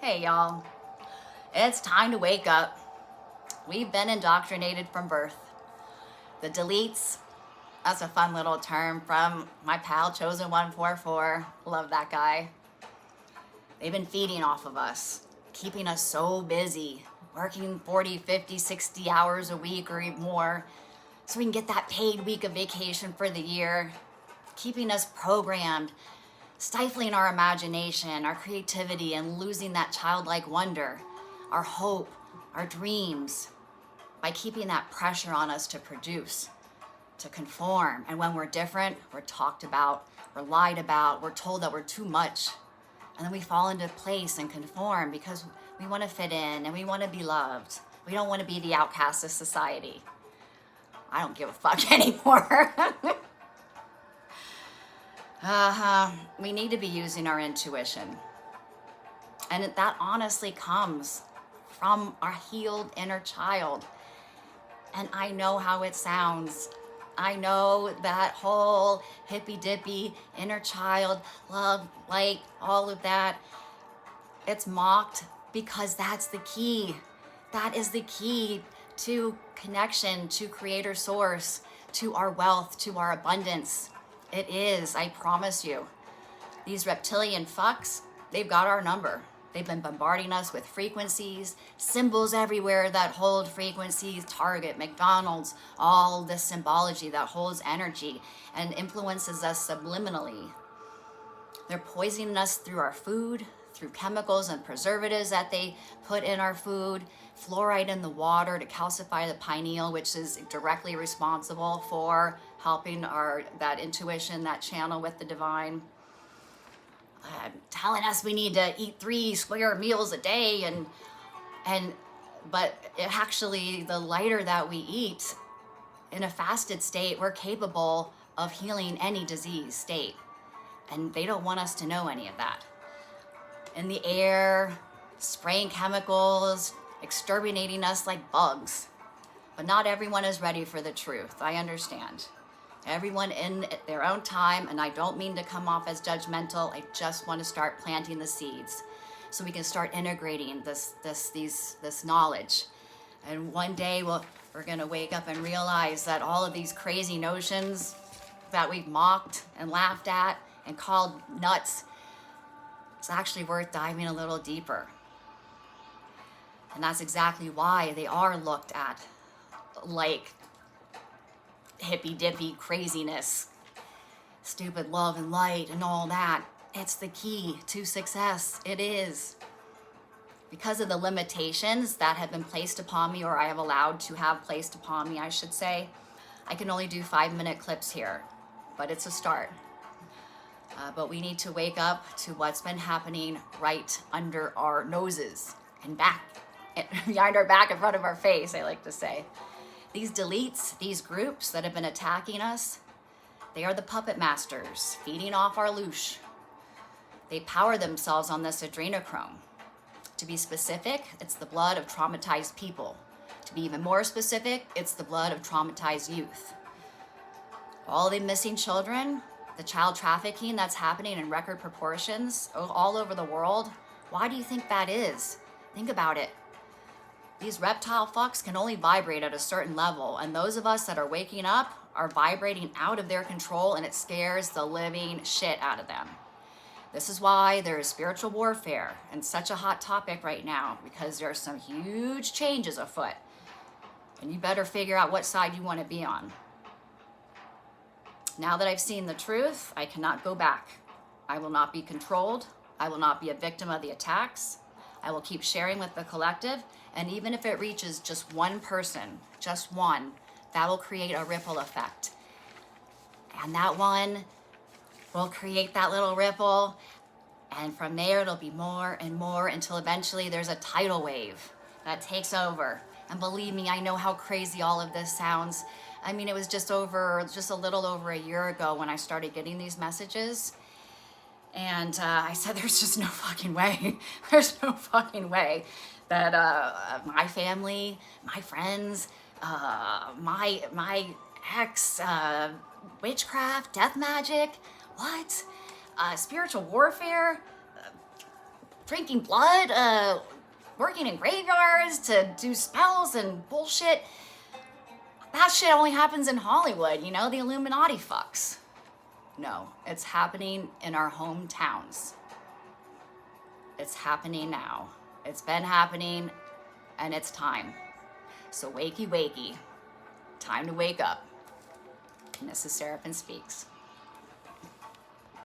Hey y'all, it's time to wake up. We've been indoctrinated from birth. The deletes, that's a fun little term from my pal Chosen144. Love that guy. They've been feeding off of us, keeping us so busy, working 40, 50, 60 hours a week or even more so we can get that paid week of vacation for the year, keeping us programmed, stifling our imagination, our creativity, and losing that childlike wonder, our hope, our dreams, by keeping that pressure on us to produce, to conform. And when we're different, we're talked about, we're lied about, we're told that we're too much. And then we fall into place and conform because we want to fit in and we want to be loved. We don't want to be the outcast of society. I don't give a fuck anymore. We need to be using our intuition. And that honestly comes from our healed inner child. And I know how it sounds. I know that whole hippy dippy inner child, love, light, all of that. It's mocked because that's the key. That is the key to connection, to creator source, to our wealth, to our abundance. It is, I promise you. These reptilian fucks, they've got our number. They've been bombarding us with frequencies, symbols everywhere that hold frequencies, Target, McDonald's, all this symbology that holds energy and influences us subliminally. They're poisoning us through our food, through chemicals and preservatives that they put in our food, fluoride in the water to calcify the pineal, which is directly responsible for helping that intuition, that channel with the divine. Telling us we need to eat 3 square meals a day, but actually the lighter that we eat in a fasted state, we're capable of healing any disease state. And they don't want us to know any of that. In the air, spraying chemicals, exterminating us like bugs. But not everyone is ready for the truth. I understand. Everyone in their own time, and I don't mean to come off as judgmental. I just want to start planting the seeds so we can start integrating this knowledge. And one day we're going to wake up and realize that all of these crazy notions that we've mocked and laughed at and called nuts, it's actually worth diving a little deeper. And that's exactly why they are looked at like hippy dippy craziness, stupid love and light and all that. It's the key to success. It is. Because of the limitations that have been placed upon me, or I have allowed to have placed upon me, I should say, I can only do 5-minute clips here, but it's a start. But we need to wake up to what's been happening right under our noses and back, behind our back, in front of our face, I like to say. These deletes, these groups that have been attacking us, they are the puppet masters feeding off our Loosh. They power themselves on this Adrenochrome. To be specific, it's the blood of traumatized people. To be even more specific, it's the blood of traumatized youth. All the missing children, the child trafficking that's happening in record proportions all over the world, why do you think that is? Think about it. These reptile fucks can only vibrate at a certain level, and those of us that are waking up are vibrating out of their control, and it scares the living shit out of them. This is why there is spiritual warfare and such a hot topic right now, because there are some huge changes afoot, and you better figure out what side you want to be on. Now that I've seen the truth, I cannot go back. I will not be controlled. I will not be a victim of the attacks. I will keep sharing with the collective, and even if it reaches just one person, just one, that will create a ripple effect. And that one will create that little ripple, and from there it'll be more and more until eventually there's a tidal wave that takes over. And believe me, I know how crazy all of this sounds. I mean, it was just a little over a year ago when I started getting these messages. And I said, there's just no fucking way. There's no fucking way that my family, my friends, my ex, witchcraft, death magic, what? Spiritual warfare, drinking blood, working in graveyards to do spells and bullshit. That shit only happens in Hollywood, you know, the Illuminati fucks. No, it's happening in our hometowns. It's happening now. It's been happening, and it's time. So wakey, wakey. Time to wake up. And this is Seraphim Speaks.